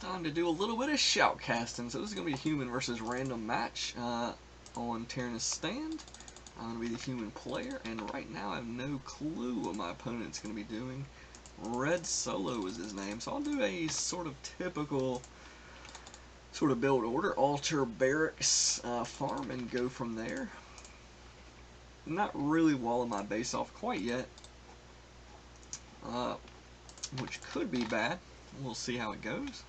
Time to do a little bit of shoutcasting. So this is going to be a human versus random match on Tyrannus Stand. I'm going to be the human player, and right now I have no clue what my opponent's going to be doing. Red Solo is his name, so I'll do a sort of typical sort of build order, altar, barracks, farm, and go from there. Not really walling my base off quite yet, which could be bad. We'll see how it goes.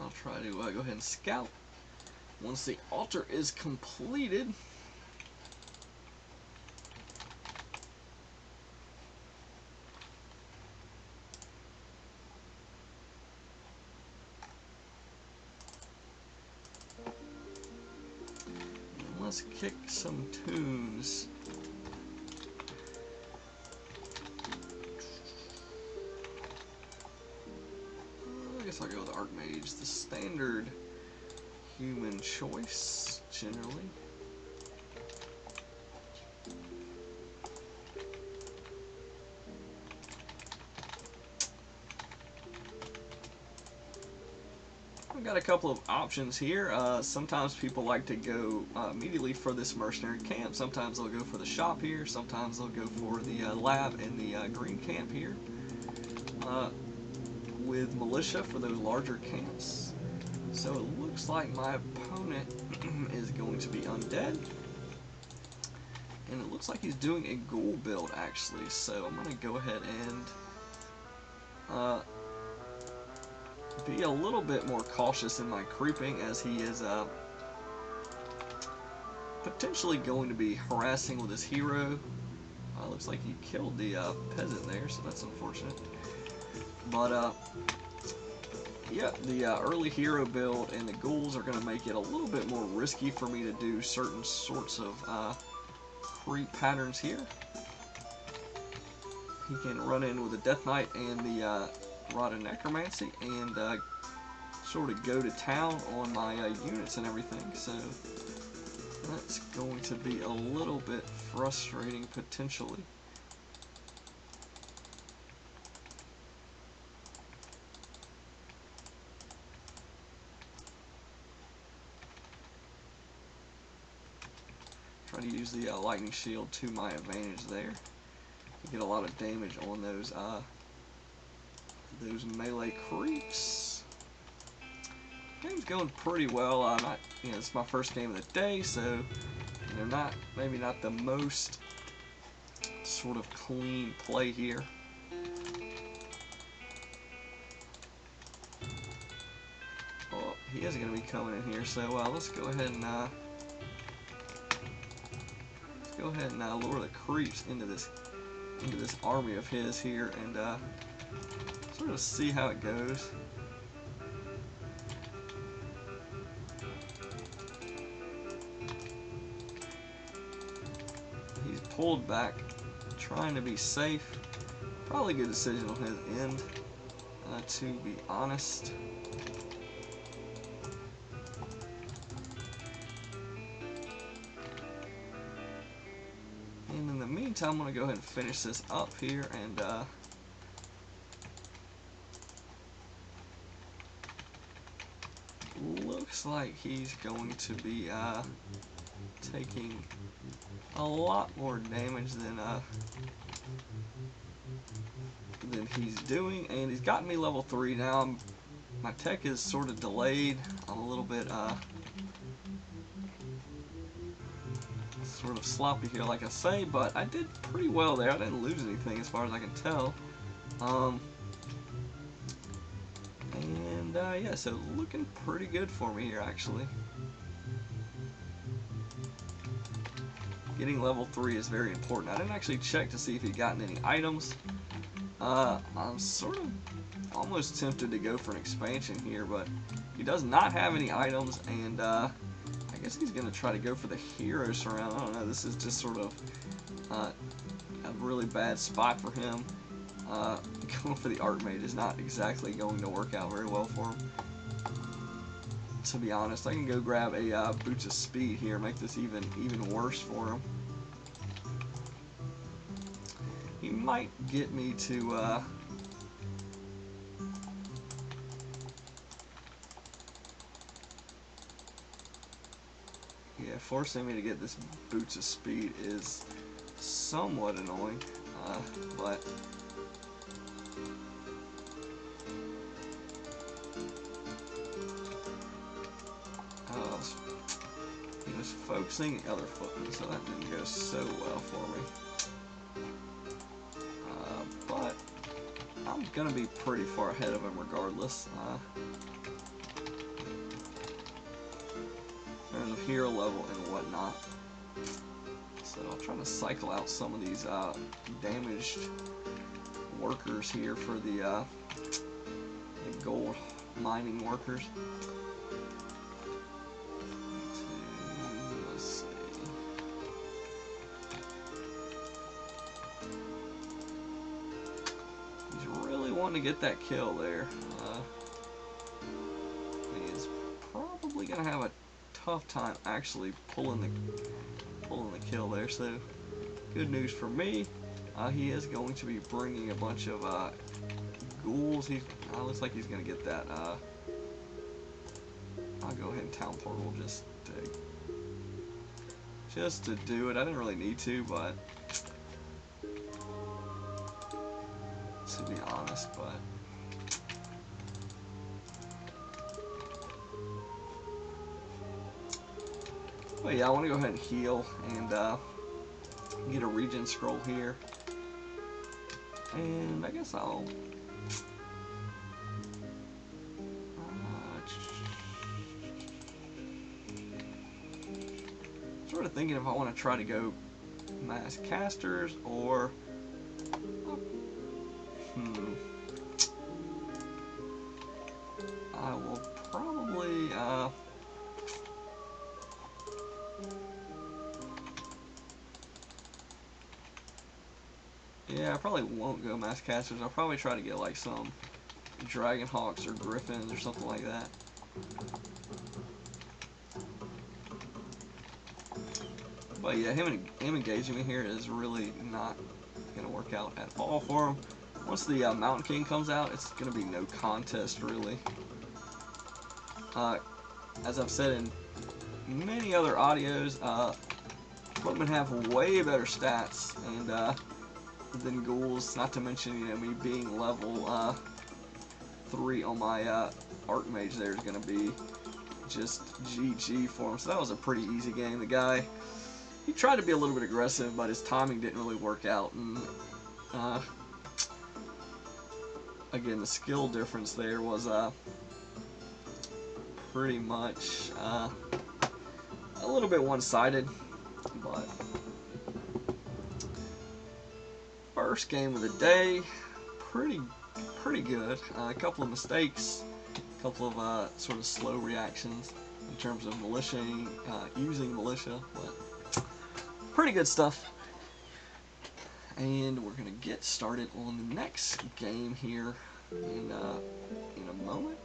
I'll try to go ahead and scout. Once the altar is completed, let's kick some tunes. I guess I'll go with Archmage, the standard human choice, generally. I've got a couple of options here. Sometimes people like to go immediately for this mercenary camp. Sometimes they'll go for the shop here. Sometimes they'll go for the lab and the green camp here. With militia for those larger camps. So it looks like my opponent is going to be undead. And it looks like he's doing a ghoul build actually. So I'm going to go ahead and be a little bit more cautious in my creeping, as he is potentially going to be harassing with his hero. Looks like he killed the peasant there, so that's unfortunate. But yeah, the early hero build and the ghouls are going to make it a little bit more risky for me to do certain sorts of creep patterns here. He can run in with the Death Knight and the Rod of Necromancy and sort of go to town on my units and everything, so that's going to be a little bit frustrating potentially. Try to use the lightning shield to my advantage there. You get a lot of damage on those melee creeps. Game's going pretty well. It's my first game of the day, so maybe not the most sort of clean play here. Oh, he is going to be coming in here, so let's go ahead and lure the creeps into this army of his here and sort of see how it goes. He's pulled back, trying to be safe. Probably a good decision on his end, to be honest. And in the meantime, I'm going to go ahead and finish this up here and looks like he's going to be taking a lot more damage than he's doing, and he's gotten me level 3 now. My tech is sort of delayed. I'm a little bit sort of sloppy here, like I say, but I did pretty well there. I didn't lose anything as far as I can tell. And yeah, so looking pretty good for me here actually. Getting level 3 is very important. I didn't actually check to see if he'd gotten any items. I'm sort of almost tempted to go for an expansion here, but he does not have any items, and I guess he's going to try to go for the hero surround. I don't know, this is just sort of a really bad spot for him. Going for the Archmage is not exactly going to work out very well for him. to be honest. I can go grab a Boots of Speed here, make this even worse for him. He might get me to yeah, forcing me to get this Boots of Speed is somewhat annoying, but he was focusing the other foot, so that didn't go so well for me. But I'm gonna be pretty far ahead of him regardless. In terms of hero level and whatnot. So I'm trying to cycle out some of these damaged workers here for the gold mining workers. Let's see. He's really wanting to get that kill there. He's probably gonna have a tough time actually pulling the kill there. So good news for me. He is going to be bringing a bunch of ghouls. Looks like he's gonna get that. I'll go ahead and town portal just to do it. I didn't really need to, but to be honest, but yeah, I want to go ahead and heal and get a regen scroll here, and I guess I'll sort of thinking if I want to try to go mass casters or I will probably yeah, I probably won't go mass casters. I'll probably try to get like some dragon hawks or griffins or something like that. But yeah, him engaging me here is really not going to work out at all for him. Once the Mountain King comes out, it's going to be no contest, really. As I've said in many other audios, footmen have way better stats and than ghouls. Not to mention, me being level 3 on my Archmage there is going to be just GG for him. So that was a pretty easy game. The guy, he tried to be a little bit aggressive, but his timing didn't really work out. And again, the skill difference there was pretty much a little bit one-sided. But first game of the day, pretty good. A couple of mistakes, a couple of sort of slow reactions in terms of militia, using militia, but pretty good stuff. And we're gonna get started on the next game here in a moment.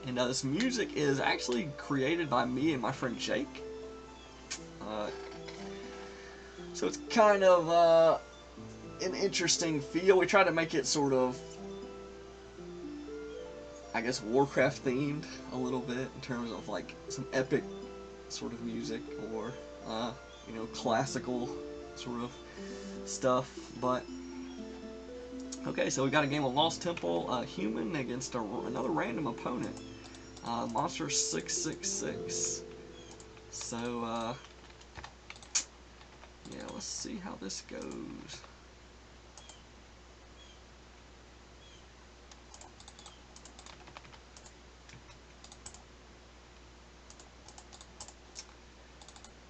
And this music is actually created by me and my friend Jake. So it's kind of an interesting feel. We try to make it sort of, I guess, Warcraft themed a little bit in terms of like some epic sort of music or classical sort of stuff. But okay, so we got a game of Lost Temple, human against another random opponent, monster 666. So yeah, let's see how this goes.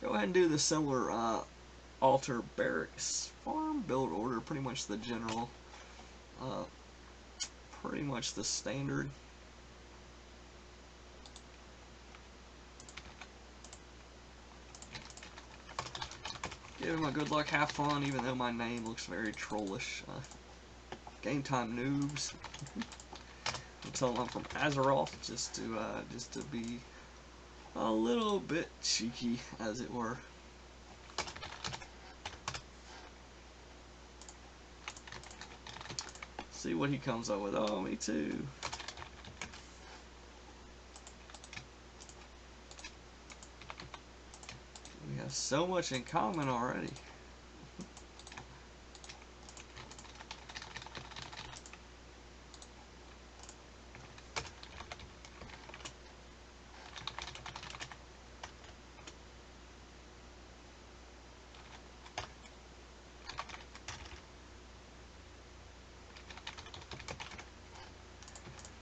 Go ahead and do the similar altar, barracks, farm, build order, pretty much the general, pretty much the standard. Give him a good luck, have fun, even though my name looks very trollish. Game time noobs. tell him I'm from Azeroth, just to be a little bit cheeky, as it were. See what he comes up with. Oh, me too. We have so much in common already.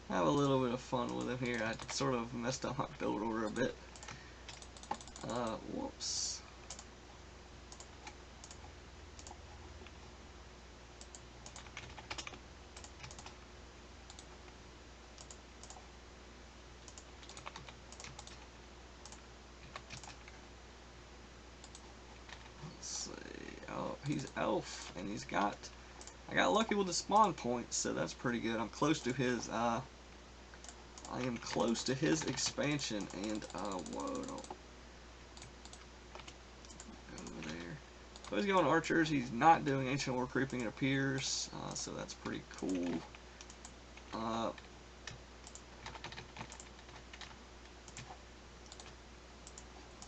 Have a little bit of fun with him here. I sort of messed up my build order a bit. Whoops. Let's see. Oh, he's elf, and I got lucky with the spawn points, so that's pretty good. I'm close to his, I am close to his expansion, and, whoa, don't go over there. So he's going archers. He's not doing ancient war creeping, it appears, so that's pretty cool.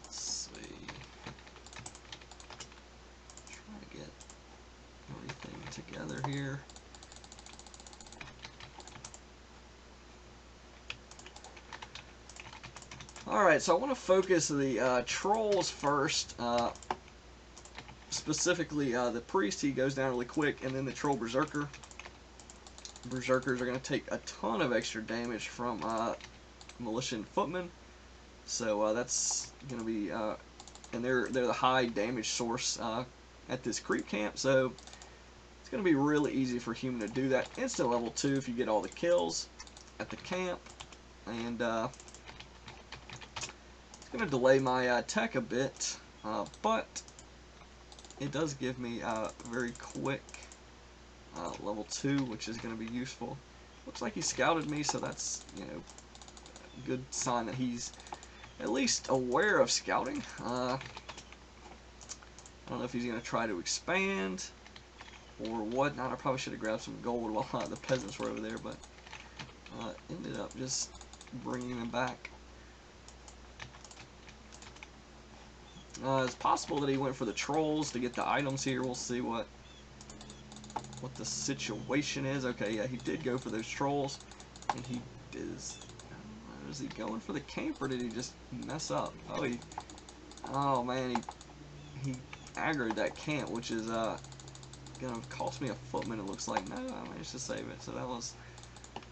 Let's see. Try to get everything together here. Alright, so I want to focus the trolls first. Specifically, the priest, he goes down really quick, and then the troll berserker. Berserkers are going to take a ton of extra damage from militia and footmen. So that's going to be, and they're the high damage source at this creep camp. So it's going to be really easy for human to do that. Instant level 2 if you get all the kills at the camp. And it's going to delay my tech a bit, but it does give me a very quick level 2, which is going to be useful. Looks like he scouted me, so that's, you know, a good sign that he's at least aware of scouting. I don't know if he's going to try to expand or whatnot. I probably should have grabbed some gold while the peasants were over there, but ended up just bringing them back. It's possible that he went for the trolls to get the items here. We'll see what the situation is. Okay, yeah, he did go for those trolls, and he is he going for the camp, or did he just mess up? Oh man, he aggroed that camp, which is gonna cost me a footman. It looks like. No, I managed to save it. So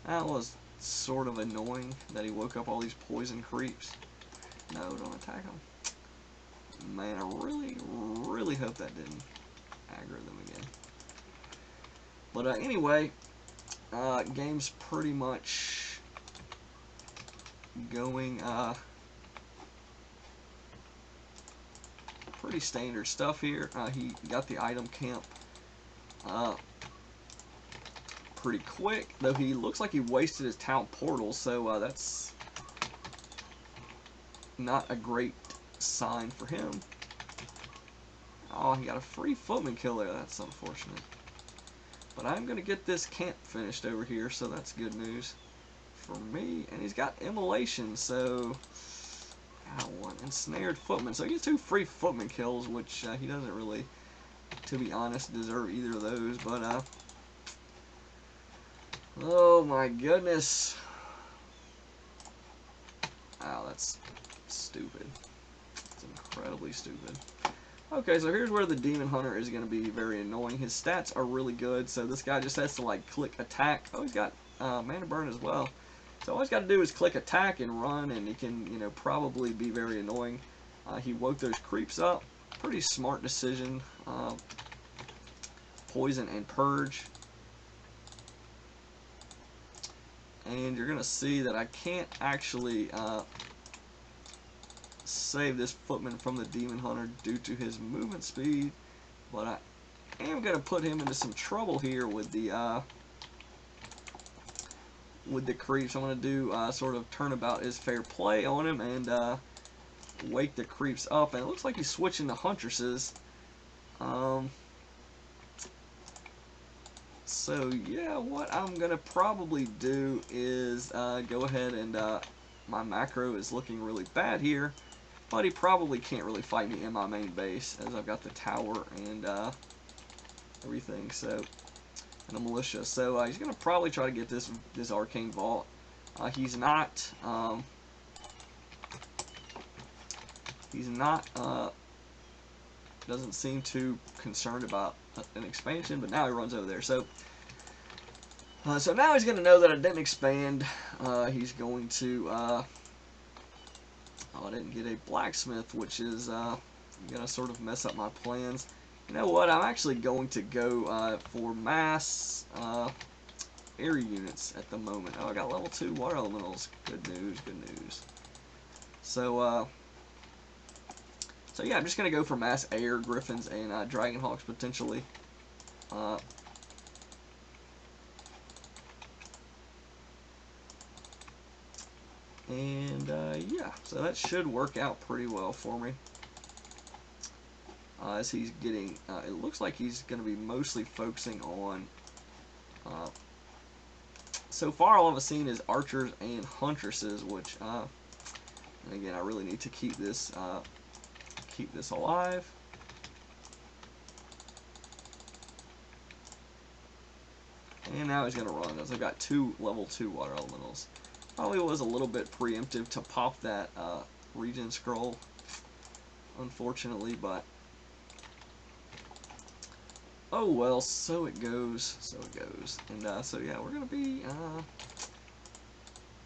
that was sort of annoying that he woke up all these poison creeps. No, don't attack him. Man, I really hope that didn't aggro them again. But anyway, game's pretty much going pretty standard stuff here. He got the item camp pretty quick, though he looks like he wasted his town portal, so that's not a great sign for him. Oh, he got a free footman kill there. That's unfortunate. But I'm going to get this camp finished over here, so that's good news for me. And he's got immolation, so one ensnared footman. So he gets 2 free footman kills, which he doesn't really, to be honest, deserve either of those. But oh my goodness. Wow, that's stupid. It's incredibly stupid. Okay, so here's where the Demon Hunter is going to be very annoying. His stats are really good, so this guy just has to, like, click attack. Oh, he's got mana burn as well. So all he's got to do is click attack and run, and he can, you know, probably be very annoying. He woke those creeps up. Pretty smart decision. Poison and purge. And you're going to see that I can't actually save this footman from the Demon Hunter due to his movement speed, but I am going to put him into some trouble here with the with the creeps. I'm going to do sort of turnabout is fair play on him and wake the creeps up. And it looks like he's switching to huntresses. So yeah, what I'm going to probably do is go ahead and my macro is looking really bad here. But he probably can't really fight me in my main base as I've got the tower and everything. So, and a militia. So he's going to probably try to get this arcane vault. He's not. Doesn't seem too concerned about an expansion, but now he runs over there. So now he's going to know that I didn't expand. He's going to. I didn't get a blacksmith, which is going to sort of mess up my plans. You know what? I'm actually going to go for mass air units at the moment. Oh, I got level 2 water elementals. Good news, good news. So, so yeah, I'm just going to go for mass air griffins and dragonhawks potentially. And yeah, so that should work out pretty well for me. As he's getting, it looks like he's going to be mostly focusing on, so far all I've seen is archers and huntresses, which, and again, I really need to keep this alive. And now he's going to run those. I've got 2 level 2 water elementals. Probably was a little bit preemptive to pop that regen scroll, unfortunately, but oh well, so it goes, so it goes. And so yeah, we're going to be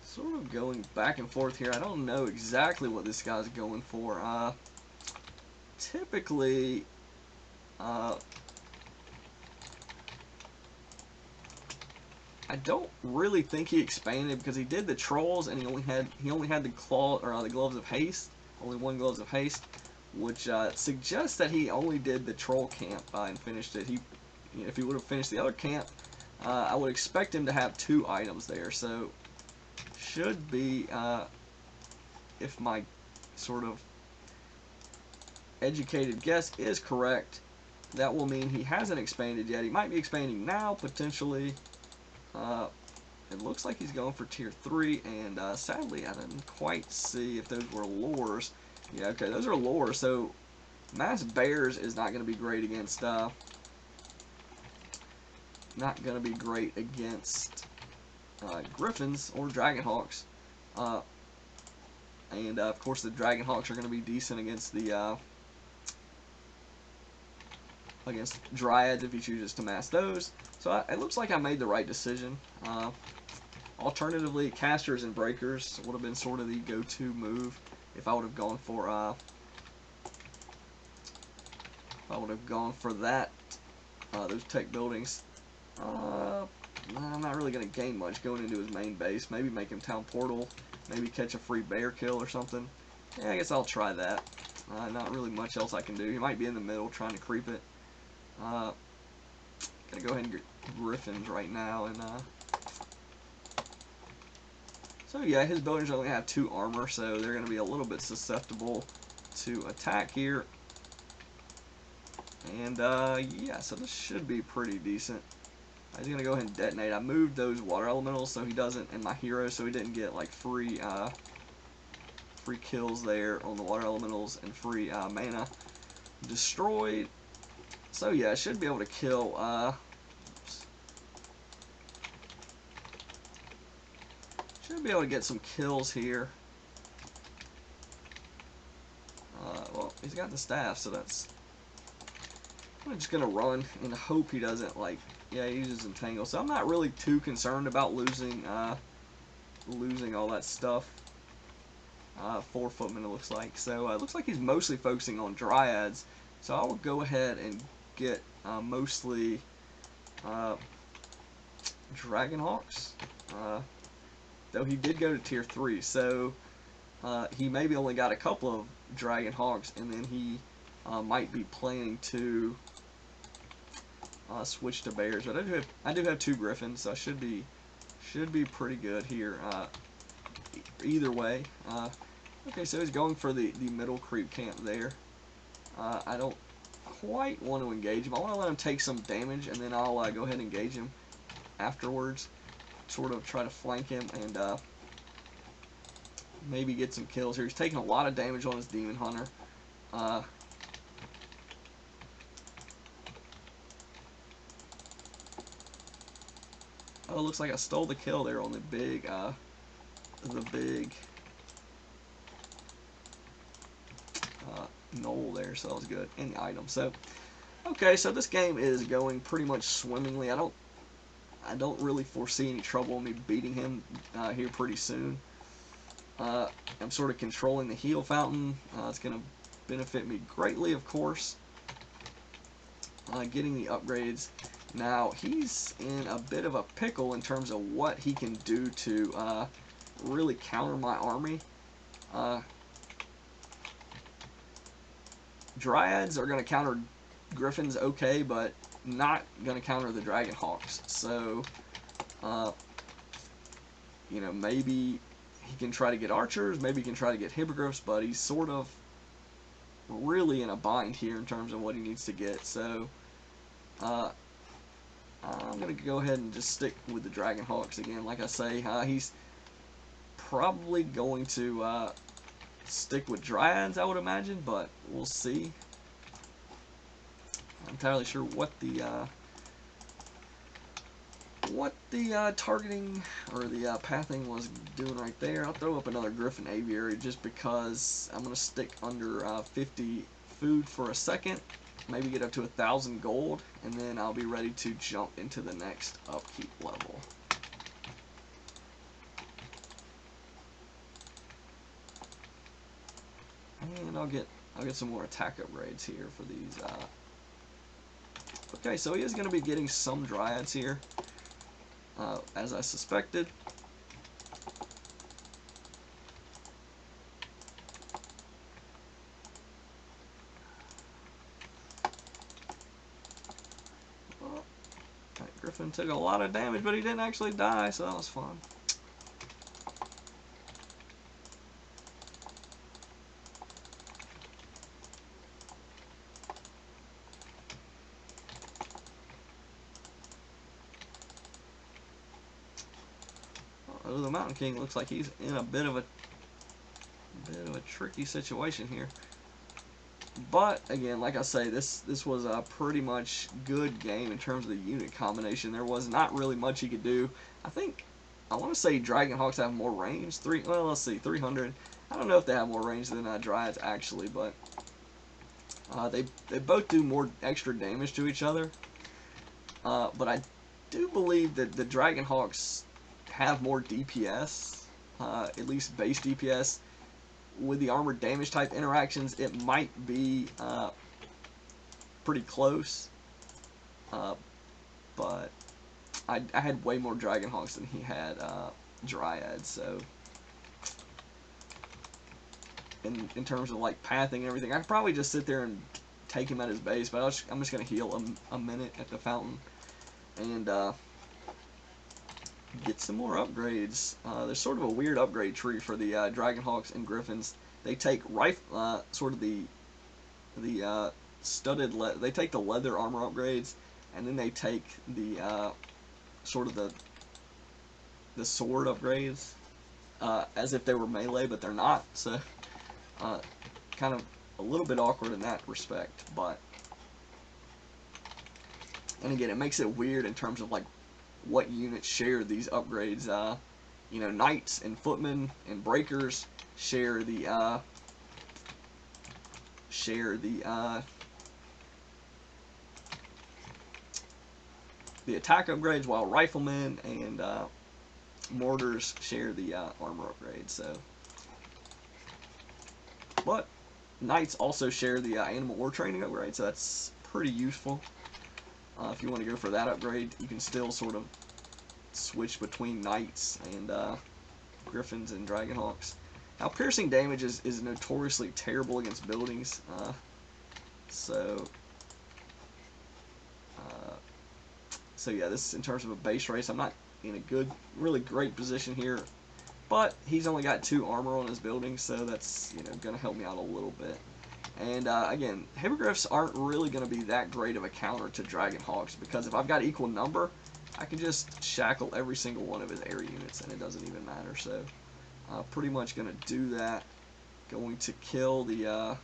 sort of going back and forth here. I don't know exactly what this guy's going for. Typically, I don't really think he expanded because he did the trolls and he only had the the gloves of haste, only 1 gloves of haste, which suggests that he only did the troll camp and finished it. If he would have finished the other camp, I would expect him to have 2 items there. So should be, if my sort of educated guess is correct, that will mean he hasn't expanded yet. He might be expanding now potentially. It looks like he's going for tier 3, and sadly I didn't quite see if those were lures. Yeah, okay, those are lures, so mass bears is not going to be great against, of griffins or dragonhawks. And of course the dragonhawks are going to be decent against the, against dryads if he chooses to mass those. So it looks like I made the right decision. Alternatively, casters and breakers would have been sort of the go-to move if I would have gone for that. Those tech buildings. I'm not really going to gain much going into his main base. Maybe make him town portal. Maybe catch a free bear kill or something. Yeah, I guess I'll try that. Not really much else I can do. He might be in the middle trying to creep it. Gonna go ahead and get griffins right now, and so yeah, his buildings only have 2 armor, so they're gonna be a little bit susceptible to attack here. And yeah, so this should be pretty decent. He's gonna go ahead and detonate. I moved those water elementals so he doesn't, and my hero, so he didn't get like free kills there on the water elementals and free mana destroyed. So yeah, I should be able to kill. Should be able to get some kills here. Well, he's got the staff, so that's. I'm just gonna run and hope he doesn't Yeah, he uses entangle, so I'm not really too concerned about losing all that stuff. 4 footmen it looks like. So it looks like he's mostly focusing on dryads. So I will go ahead and get mostly dragonhawks. Though he did go to tier 3, so he maybe only got a couple of dragonhawks, and then he might be planning to switch to bears. But I do have 2 griffins, so I should be should be pretty good here. Either way. Okay, so he's going for the middle creep camp there. I don't quite want to engage him. I want to let him take some damage, and then I'll go ahead and engage him afterwards. Sort of try to flank him and maybe get some kills here. He's taking a lot of damage on his Demon Hunter. Oh, it looks like I stole the kill there on the big knoll there, so that was good. And the item. So, okay, so this game is going pretty much swimmingly. I don't really foresee any trouble in me beating him here pretty soon. I'm sort of controlling the heal fountain. It's going to benefit me greatly, of course. Getting the upgrades. Now, he's in a bit of a pickle in terms of what he can do to really counter my army. Dryads are going to counter Griffins okay, but not going to counter the Dragon Hawks. So, you know, maybe he can try to get archers, maybe he can try to get hippogriffs, but he's sort of really in a bind here in terms of what he needs to get. So, I'm going to go ahead and just stick with the Dragon Hawks again. Like I say, he's probably going to stick with Dryads, I would imagine, but we'll see. I'm not entirely sure what the targeting or the pathing was doing right there. I'll throw up another Griffin Aviary just because I'm going to stick under 50 food for a second, maybe get up to 1,000 gold, and then I'll be ready to jump into the next upkeep level. And I'll get some more attack upgrades here for these. Okay, so he is going to be getting some Dryads here, as I suspected. Well, that Griffin took a lot of damage, but he didn't actually die, so that was fun. Oh, the Mountain King looks like he's in a bit of a tricky situation here. But again, like I say, this was a pretty much good game in terms of the unit combination. There was not really much he could do. I want to say Dragon Hawks have more range. Well, let's see, 300. I don't know if they have more range than Dryads actually, but they both do more extra damage to each other. But I do believe that the Dragon Hawks have more DPS, at least base DPS. With the armored damage type interactions, it might be pretty close, but I had way more Dragon Hawks than he had Dryads, so in terms of like pathing and everything, I could probably just sit there and take him at his base, but I'm just going to heal a minute at the fountain and get some more upgrades. There's sort of a weird upgrade tree for the Dragon Hawks and Griffins. They take sort of the studded they take the leather armor upgrades, and then they take the sort of the sword upgrades as if they were melee, but they're not. So kind of a little bit awkward in that respect, but and again, it makes it weird in terms of like what units share these upgrades. You know, knights and footmen and breakers share the attack upgrades, while riflemen and mortars share the armor upgrades. So, but knights also share the animal war training upgrade, so that's pretty useful. If you want to go for that upgrade, you can still sort of switch between knights and griffins and dragon hawks. Now, piercing damage is notoriously terrible against buildings, so yeah, this in terms of a base race, I'm not in a good, really great position here. But he's only got 2 armor on his building, so that's, you know, going to help me out a little bit. And again, hippogriffs aren't really going to be that great of a counter to dragon hawks, because if I've got equal number, I can just shackle every single one of his air units, and it doesn't even matter. So, pretty much going to do that. Going to kill the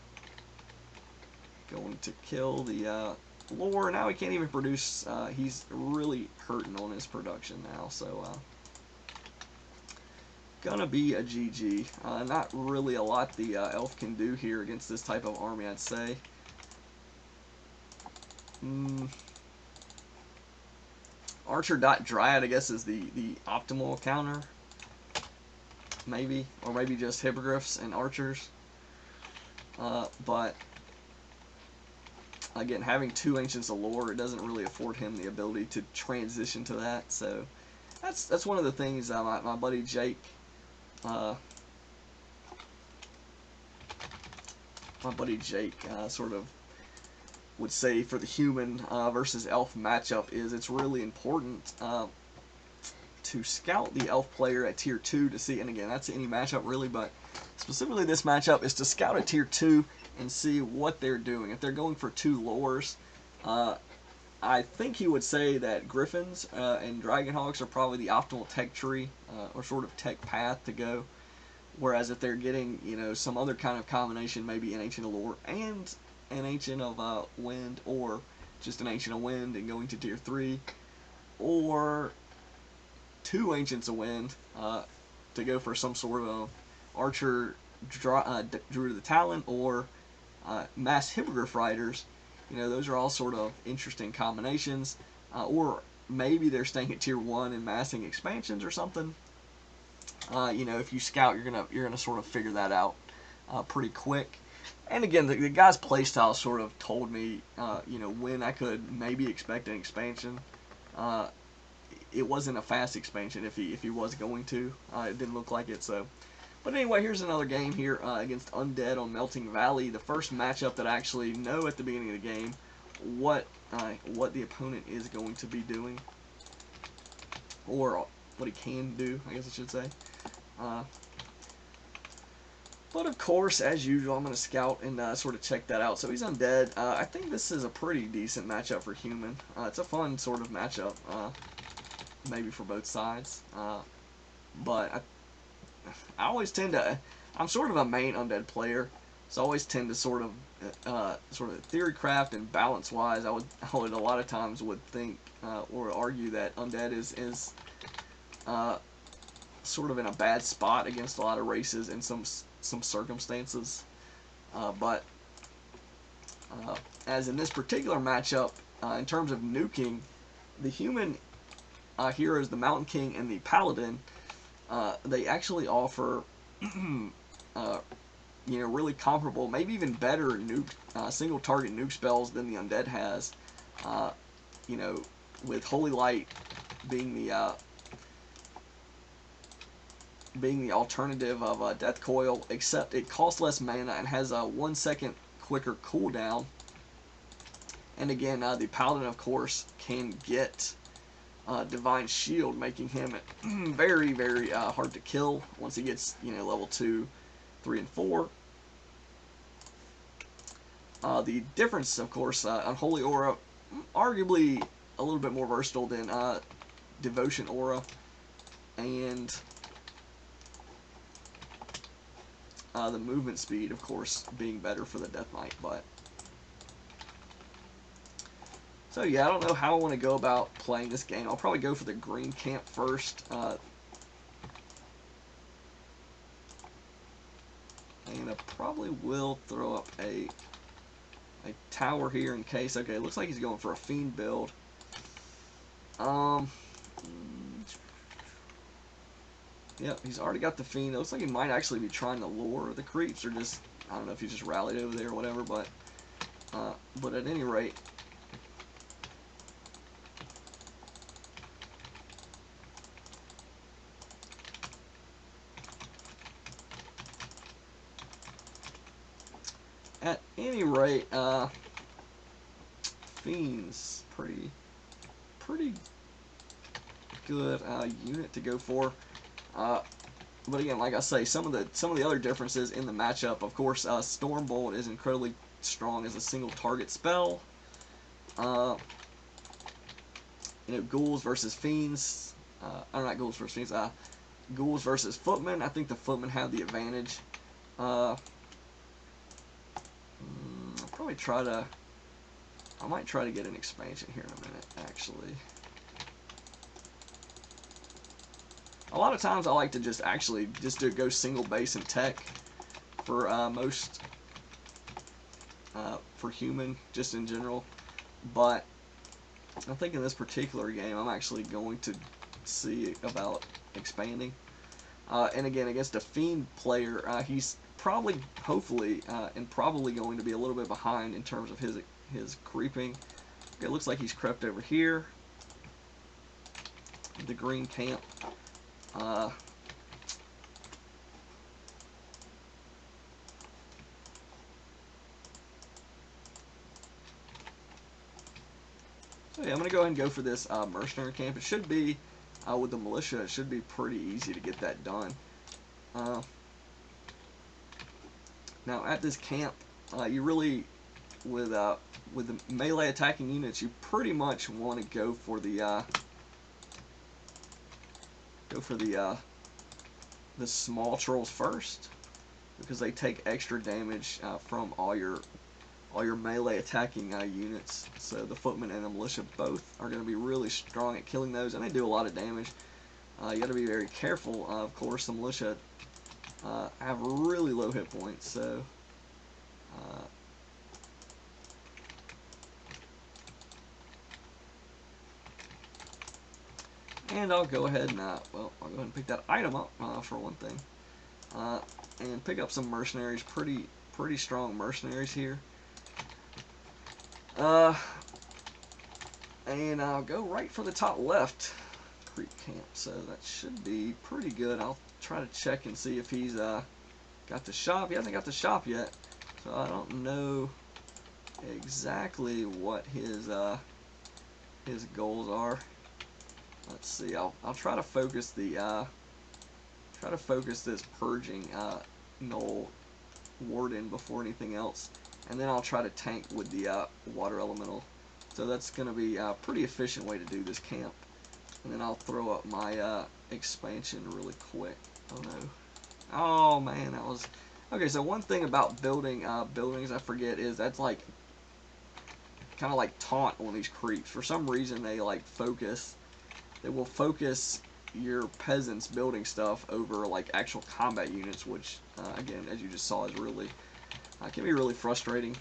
lore. Now he can't even produce. He's really hurting on his production now. So. Gonna be a GG. Not really a lot the elf can do here against this type of army, I'd say. Archer.Dryad, I guess, is the optimal counter. Maybe. Or maybe just hippogriffs and archers. But, again, having 2 Ancients of Lore, it doesn't really afford him the ability to transition to that. So, that's one of the things my buddy Jake... my buddy Jake sort of would say for the human versus elf matchup is it's really important to scout the elf player at tier 2 to see, and again, that's any matchup really, but specifically this matchup is to scout at tier 2 and see what they're doing. If they're going for 2 lores, I think he would say that Griffins and Dragonhawks are probably the optimal tech tree or sort of tech path to go. Whereas if they're getting, you know, some other kind of combination, maybe an Ancient of Lore and an Ancient of Wind, or just an Ancient of Wind and going to tier 3, or 2 Ancients of Wind to go for some sort of Archer, Druid of the Talon, or Mass Hippogriff Riders. You know, those are all sort of interesting combinations. Or maybe they're staying at tier 1 and massing expansions or something. You know, if you scout, you're gonna sort of figure that out pretty quick. And again, the guy's playstyle sort of told me, you know, when I could maybe expect an expansion. It wasn't a fast expansion if he was going to. It didn't look like it. So, but anyway, here's another game here against Undead on Melting Valley. The first matchup that I actually know at the beginning of the game what the opponent is going to be doing, or what he can do, I guess I should say. But of course, as usual, I'm going to scout and sort of check that out. So he's undead. I think this is a pretty decent matchup for human. It's a fun sort of matchup, maybe for both sides. But I always tend to, I'm sort of a main undead player, so I always tend to sort of theory craft and balance wise, I would a lot of times would think or argue that undead is sort of in a bad spot against a lot of races in some circumstances, but as in this particular matchup, in terms of nuking, the human heroes, the Mountain King and the Paladin, they actually offer you know, really comparable, maybe even better nuke, single target nuke spells than the undead has. You know, with Holy Light being the alternative of Death Coil, except it costs less mana and has a 1 second quicker cooldown. And again, the Paladin, of course, can get Divine Shield, making him very, very hard to kill once he gets, you know, level 2, 3, and 4. The difference, of course, Unholy Aura, arguably a little bit more versatile than Devotion Aura, and the movement speed, of course, being better for the Death Knight. But so yeah, I don't know how I want to go about playing this game. I'll probably go for the green camp first. And I probably will throw up a tower here in case. Okay, it looks like he's going for a Fiend build. Yep, he's already got the Fiend. It looks like he might actually be trying to lure the creeps, or just, I don't know if he just rallied over there or whatever, but at any rate, Fiend's pretty good unit to go for. But again, like I say, some of the other differences in the matchup, of course, Stormbolt is incredibly strong as a single target spell. Ghouls versus fiends. Or not ghouls versus fiends. Ghouls versus footmen. I think the footmen have the advantage. I'll probably try to. I might try to get an expansion here in a minute, actually. A lot of times I like to just go single base and tech for for human, just in general. But I think in this particular game I'm actually going to see about expanding. And again, against a fiend player, he's probably, hopefully, and probably going to be a little bit behind in terms of his creeping. It looks like he's crept over here. The green camp. So yeah, I'm going to go ahead and go for this mercenary camp. It should be, with the militia, it should be pretty easy to get that done. Now at this camp, you really, with the melee attacking units, you pretty much want to go for the small trolls first, because they take extra damage from all your melee attacking units. So the footmen and the militia both are going to be really strong at killing those, and they do a lot of damage. You got to be very careful. Of course, the militia have really low hit points, so and I'll go ahead and I'll go ahead and pick that item up for one thing, and pick up some mercenaries. Pretty strong mercenaries here. And I'll go right for the top left creep camp, so that should be pretty good. I'll try to check and see if he's got the shop. He hasn't got the shop yet, so I don't know exactly what his goals are. Let's see. I'll try to focus this purging Null Warden before anything else, and then I'll try to tank with the water elemental. So that's going to be a pretty efficient way to do this camp. And then I'll throw up my expansion really quick. Oh no. Oh man, that was... Okay, so one thing about building buildings I forget is that's like kind of like taunt on these creeps. For some reason they like they will focus your peasants building stuff over like actual combat units, which again, as you just saw, is really can be really frustrating.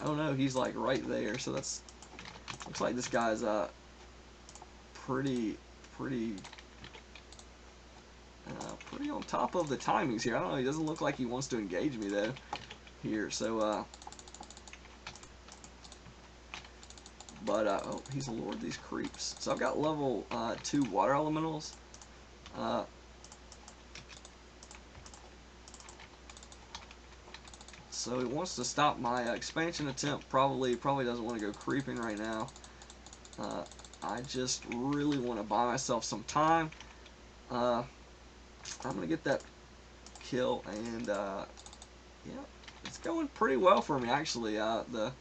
I don't know, he's like right there, so that's... Looks like this guy's pretty on top of the timings here. I don't know, he doesn't look like he wants to engage me though here, so oh, he's lured these creeps. So I've got level 2 water elementals. So he wants to stop my expansion attempt. Probably doesn't want to go creeping right now. I just really want to buy myself some time. I'm gonna get that kill, and yeah, it's going pretty well for me actually. The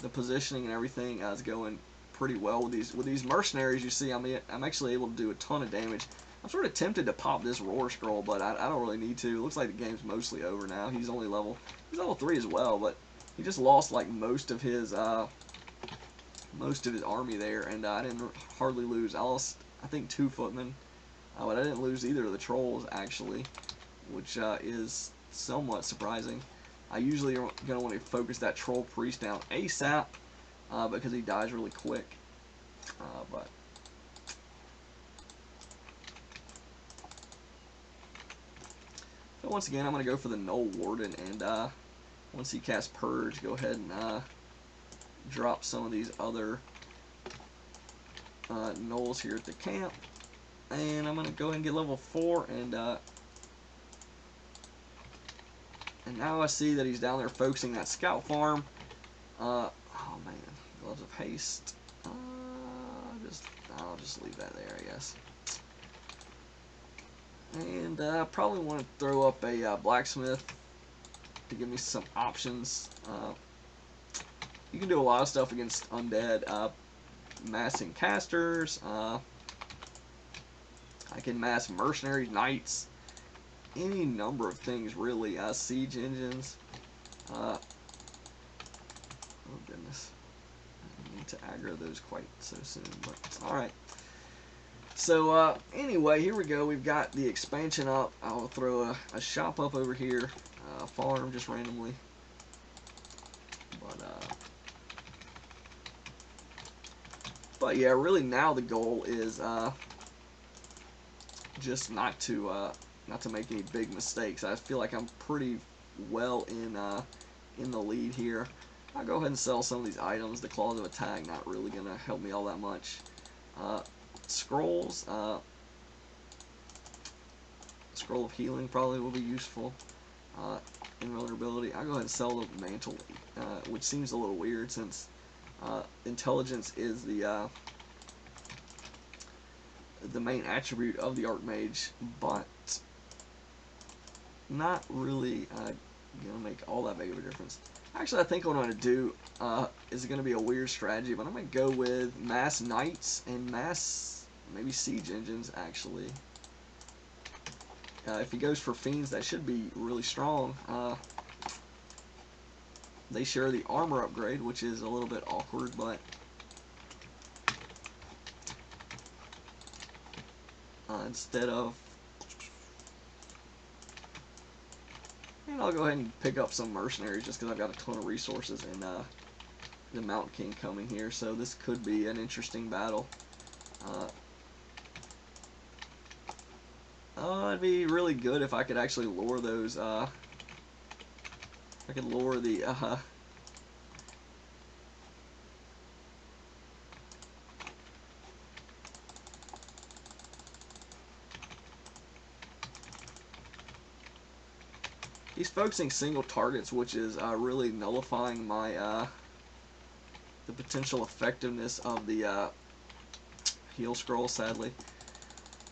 positioning and everything is going pretty well with these mercenaries. You see, I'm actually able to do a ton of damage. I'm sort of tempted to pop this roar scroll, but I don't really need to. It looks like the game's mostly over now. He's level 3 as well, but he just lost like most of his army there, and I didn't hardly lose. I lost, I think, 2 footmen, but I didn't lose either of the trolls actually, which is somewhat surprising. I usually are going to want to focus that troll priest down ASAP because he dies really quick, but so once again, I'm going to go for the Null Warden, and once he casts Purge, go ahead and drop some of these other Nulls here at the camp. And I'm going to go ahead and get level 4, and now I see that he's down there focusing that scout farm. Oh man, Gloves of Haste. I'll just leave that there, I guess. And I probably want to throw up a blacksmith to give me some options. You can do a lot of stuff against undead. Massing casters. I can mass mercenary knights. Any number of things, really. Siege engines. Oh goodness. I don't need to aggro those quite so soon, but alright. So, anyway, here we go. We've got the expansion up. I'll throw a shop up over here. Farm just randomly. But yeah, really now the goal is just not to make any big mistakes. I feel like I'm pretty well in the lead here. I'll go ahead and sell some of these items. The Claws of Attack not really gonna help me all that much. Scrolls, Scroll of Healing probably will be useful. Invulnerability. I'll go ahead and sell the Mantle, which seems a little weird since intelligence is the main attribute of the Archmage, but not really gonna make all that big of a difference. Actually, I think what I'm gonna do is gonna be a weird strategy, but I'm gonna go with mass knights and mass maybe siege engines. Actually, if he goes for fiends, that should be really strong. They share the armor upgrade, which is a little bit awkward, but instead of, and I'll go ahead and pick up some mercenaries just because I've got a ton of resources and the Mountain King coming here, so this could be an interesting battle. It'd be really good if I could actually lure those. I could lure the he's focusing single targets, which is really nullifying my the potential effectiveness of the heal scroll, sadly.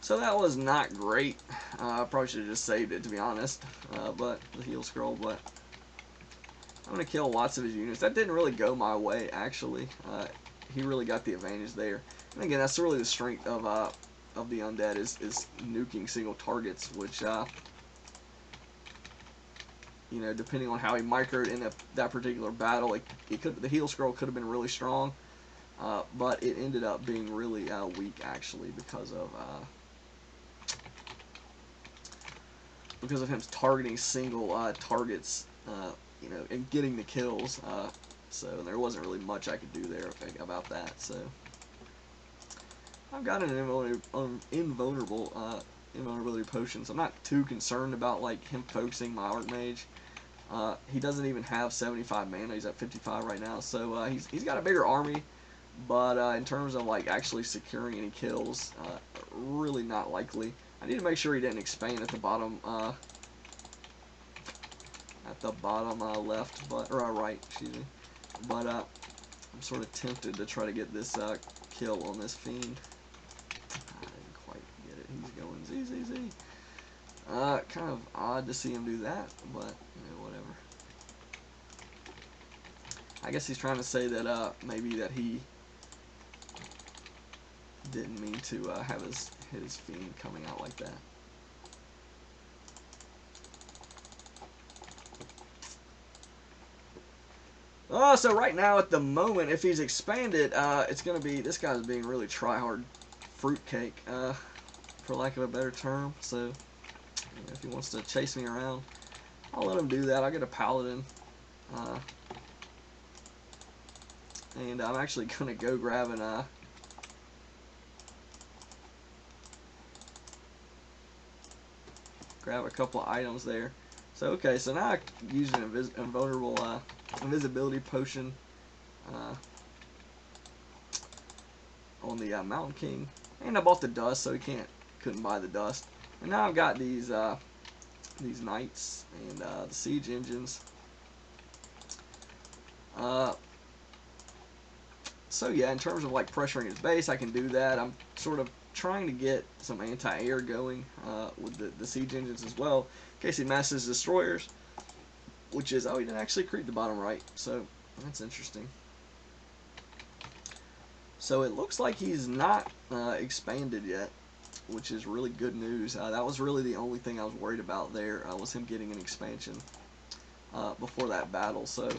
So that was not great. I probably should have just saved it, to be honest. But the heal scroll, but I'm gonna kill lots of his units. That didn't really go my way, actually. He really got the advantage there. And again, that's really the strength of the undead is nuking single targets, which you know, depending on how he microed in that particular battle, the heal scroll could have been really strong, but it ended up being really weak, actually, because of him targeting single targets, you know, and getting the kills. So there wasn't really much I could do there about that. So I've got an invulnerability potion, so I'm not too concerned about like him focusing my Archmage. He doesn't even have 75 mana. He's at 55 right now, so he's got a bigger army. But in terms of like actually securing any kills, really not likely. I need to make sure he didn't expand at the bottom left, or right, excuse me. But I'm sort of tempted to try to get this kill on this fiend. I didn't quite get it. He's going Z. Kind of odd to see him do that, but you know, whatever. I guess he's trying to say that maybe that he didn't mean to have his fiend coming out like that. So right now at the moment, if he's expanded, it's gonna be, this guy's being really try-hard fruitcake, for lack of a better term. So you know, if he wants to chase me around, I'll let him do that. I'll get a paladin, and I'm actually gonna go grab an grab a couple of items there. So okay, so now I use an invisibility potion on the Mountain King, and I bought the dust, so he couldn't buy the dust. And now I've got these knights and the siege engines. So yeah, in terms of like pressuring his base, I can do that. I'm sort of trying to get some anti-air going with the siege engines as well, in case he masses destroyers, which is, oh, he didn't actually creep the bottom right, so that's interesting. So it looks like he's not expanded yet, which is really good news. That was really the only thing I was worried about there, was him getting an expansion before that battle. So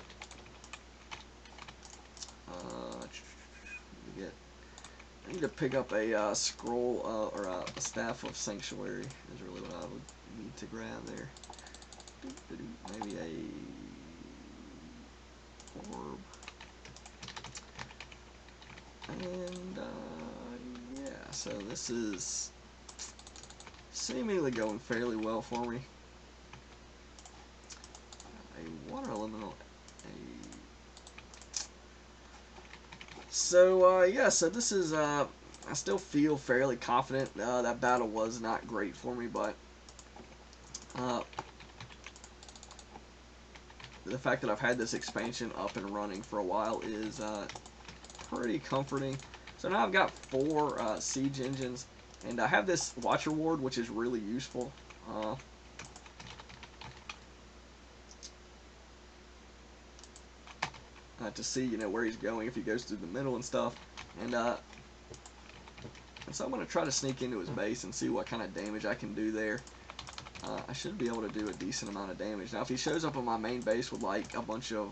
I need to pick up a scroll or a staff of sanctuary is really what I would need to grab there. Maybe a orb. And yeah, so this is seemingly going fairly well for me. A water elemental. So yeah, so this is I still feel fairly confident. That battle was not great for me, but the fact that I've had this expansion up and running for a while is pretty comforting. So now I've got 4 siege engines, and I have this Watcher Ward, which is really useful. To see, where he's going if he goes through the middle and stuff, and so I'm going to try to sneak into his base and see what kind of damage I can do there. I should be able to do a decent amount of damage. Now, if he shows up on my main base with like a bunch of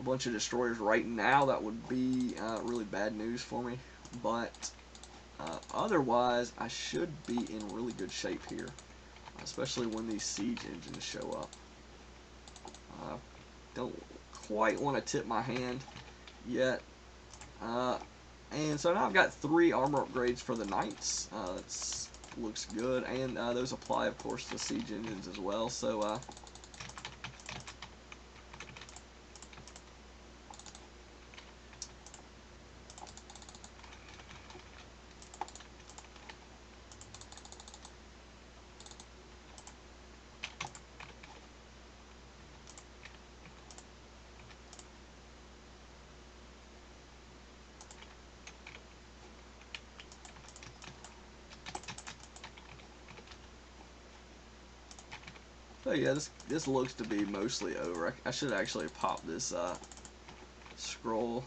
destroyers right now, that would be really bad news for me. But otherwise, I should be in really good shape here, especially when these siege engines show up. Don't quite want to tip my hand yet. And so now I've got 3 armor upgrades for the knights. That looks good, and those apply, of course, to siege engines as well. So so yeah, this looks to be mostly over. I should actually pop this scroll.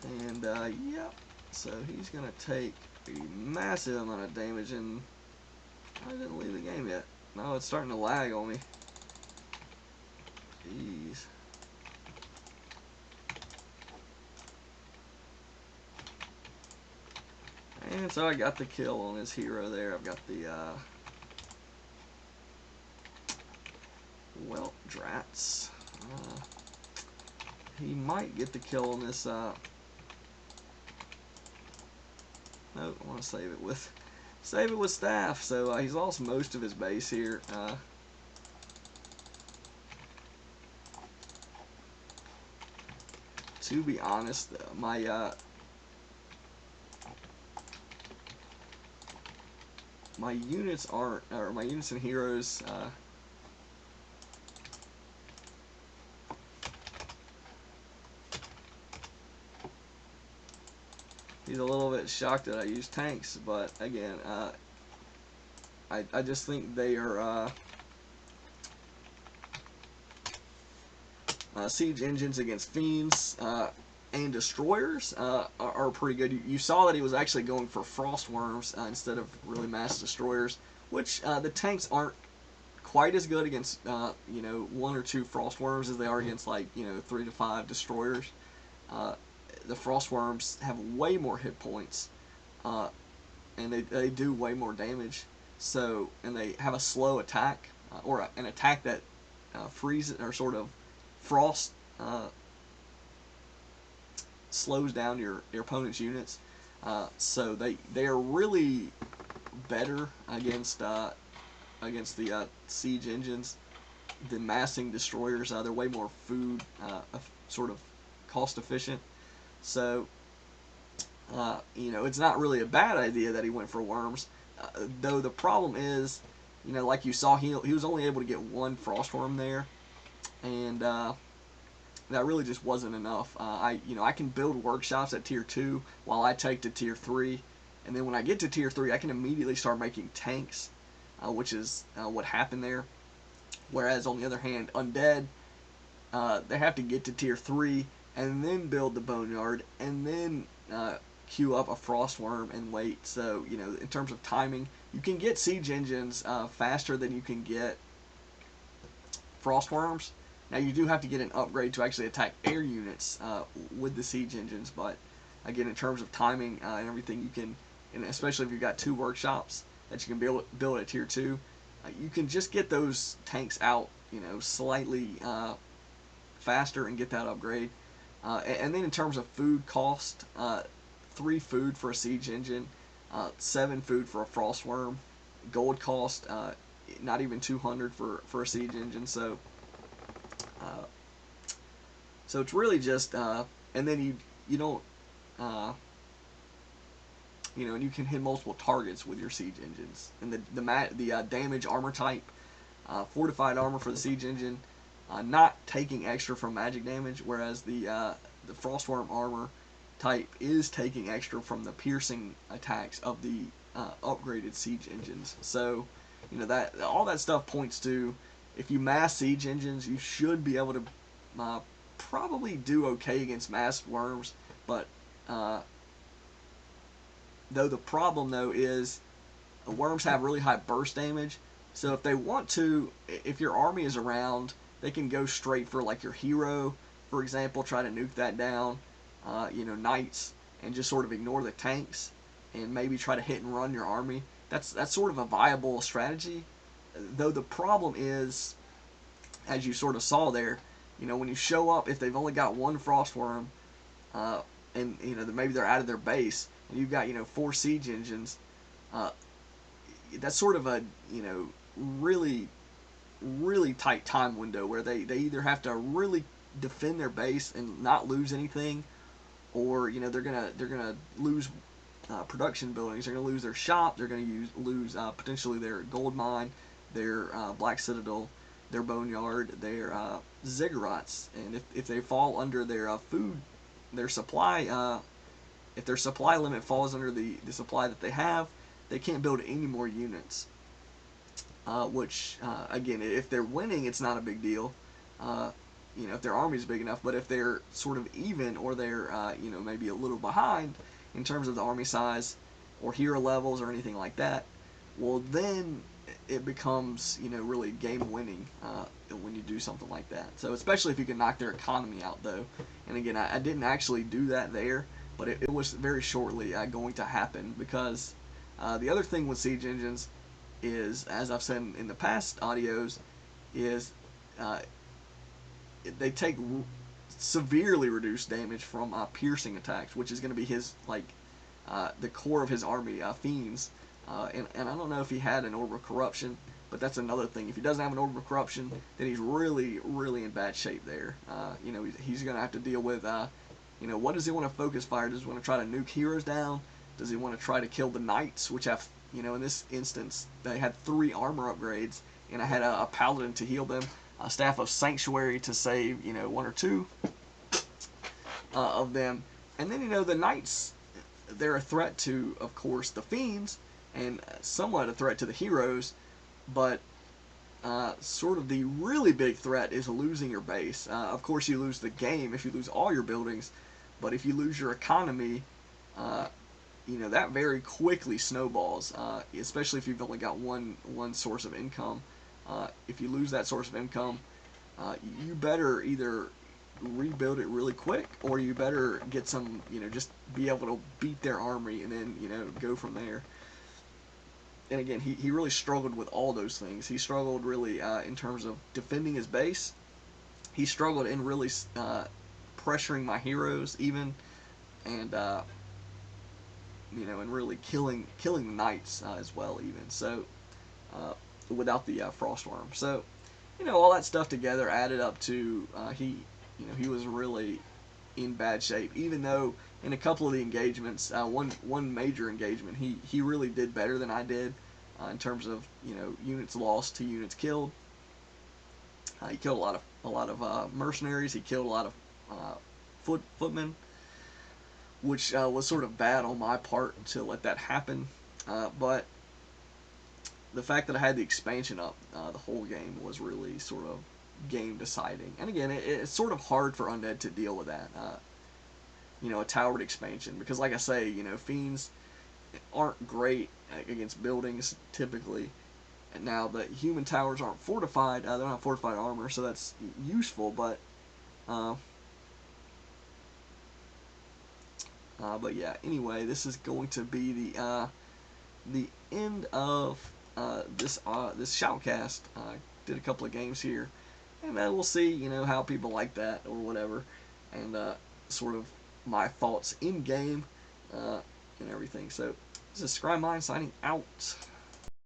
And yeah, so he's gonna take a massive amount of damage, and I didn't leave the game yet. No, it's starting to lag on me. Jeez. And so I got the kill on his hero there. I've got the well, drats. He might get the kill on this. Nope, I want to save it with staff. So he's lost most of his base here. To be honest, my units aren't, or my units and heroes. He's a little bit shocked that I use tanks, but again, I just think they are siege engines against fiends and destroyers are pretty good. You saw that he was actually going for frost worms instead of really mass destroyers, which the tanks aren't quite as good against 1 or 2 frost worms as they are against 3 to 5 destroyers. The frost worms have way more hit points, and they do way more damage. So, and they have a slow attack, or an attack that freezes or sort of frost slows down your opponent's units. So they are really better against the siege engines than massing destroyers. They're way more food sort of cost efficient. So it's not really a bad idea that he went for worms. Though the problem is, like you saw, he was only able to get 1 frost worm there, and that really just wasn't enough. I can build workshops at tier 2 while I take to tier 3, and then when I get to tier 3, I can immediately start making tanks, which is what happened there. Whereas on the other hand, undead, they have to get to tier 3 and then build the boneyard and then queue up a frostworm and wait. So, in terms of timing, you can get siege engines faster than you can get frostworms. Now, you do have to get an upgrade to actually attack air units with the siege engines, but again, in terms of timing and everything, you can, and especially if you've got 2 workshops that you can build at tier 2, you can just get those tanks out, slightly faster and get that upgrade. And then in terms of food cost, 3 food for a siege engine, 7 food for a frostworm, gold cost not even 200 for a siege engine. Uh, so it's really just, and then you don't, and you can hit multiple targets with your siege engines. And the damage armor type, fortified armor for the siege engine, not taking extra from magic damage, whereas the frostworm armor type is taking extra from the piercing attacks of the upgraded siege engines. So, that all that stuff points to, if you mass siege engines, you should be able to probably do okay against masked worms. But though the problem though is worms have really high burst damage. So if they want to, if your army is around, they can go straight for like your hero, for example, try to nuke that down, knights, and just sort of ignore the tanks and maybe try to hit and run your army. That's sort of a viable strategy. Though the problem is, as you sort of saw there, when you show up, if they've only got 1 frostworm, and maybe they're out of their base, and you've got 4 siege engines, that's sort of a really really tight time window where they either have to really defend their base and not lose anything, or they're gonna lose production buildings. They're gonna lose their shop. They're gonna lose potentially their gold mine, their black citadel, their boneyard, their ziggurats, and if they fall under their food, their supply, if their supply limit falls under the supply that they have, they can't build any more units. Which again, if they're winning, it's not a big deal. If their army's big enough. But if they're sort of even, or they're maybe a little behind in terms of the army size or hero levels or anything like that, well then it becomes really game winning when you do something like that. So especially if you can knock their economy out though. And again, I didn't actually do that there, but it was very shortly going to happen, because the other thing with siege engines is, as I've said in the past audios, is they take severely reduced damage from piercing attacks, which is going to be his the core of his army, fiends. And I don't know if he had an Orb of Corruption, but that's another thing. If he doesn't have an Orb of Corruption, then he's really, really in bad shape there. He's going to have to deal with, what does he want to focus fire? Does he want to try to nuke heroes down? Does he want to try to kill the knights, which have, in this instance, they had 3 armor upgrades, and I had a paladin to heal them, a staff of sanctuary to save, 1 or 2 of them. And then, the knights, they're a threat to, of course, the fiends, and somewhat a threat to the heroes, but sort of the really big threat is losing your base. Of course, you lose the game if you lose all your buildings, but if you lose your economy, that very quickly snowballs, especially if you've only got one source of income. If you lose that source of income, you better either rebuild it really quick, or you better get some, just be able to beat their army and then, go from there. And again, he really struggled with all those things. He struggled really in terms of defending his base. He struggled in really pressuring my heroes even, and and really killing the knights as well even. So without the frostworm. So all that stuff together added up to he was really in bad shape. Even though in a couple of the engagements, one major engagement, he really did better than I did in terms of units lost to units killed. He killed a lot of mercenaries. He killed a lot of footmen, which was sort of bad on my part to let that happen. But the fact that I had the expansion up the whole game was really sort of game deciding. And again, it's sort of hard for Undead to deal with that. A towered expansion, because like I say, fiends aren't great against buildings typically. And now the human towers aren't fortified; they're not fortified armor, so that's useful. But yeah. Anyway, this is going to be the end of this shoutcast. Did a couple of games here, and we'll see how people like that or whatever, and sort of my thoughts in game and everything. So this is ScryMind signing out.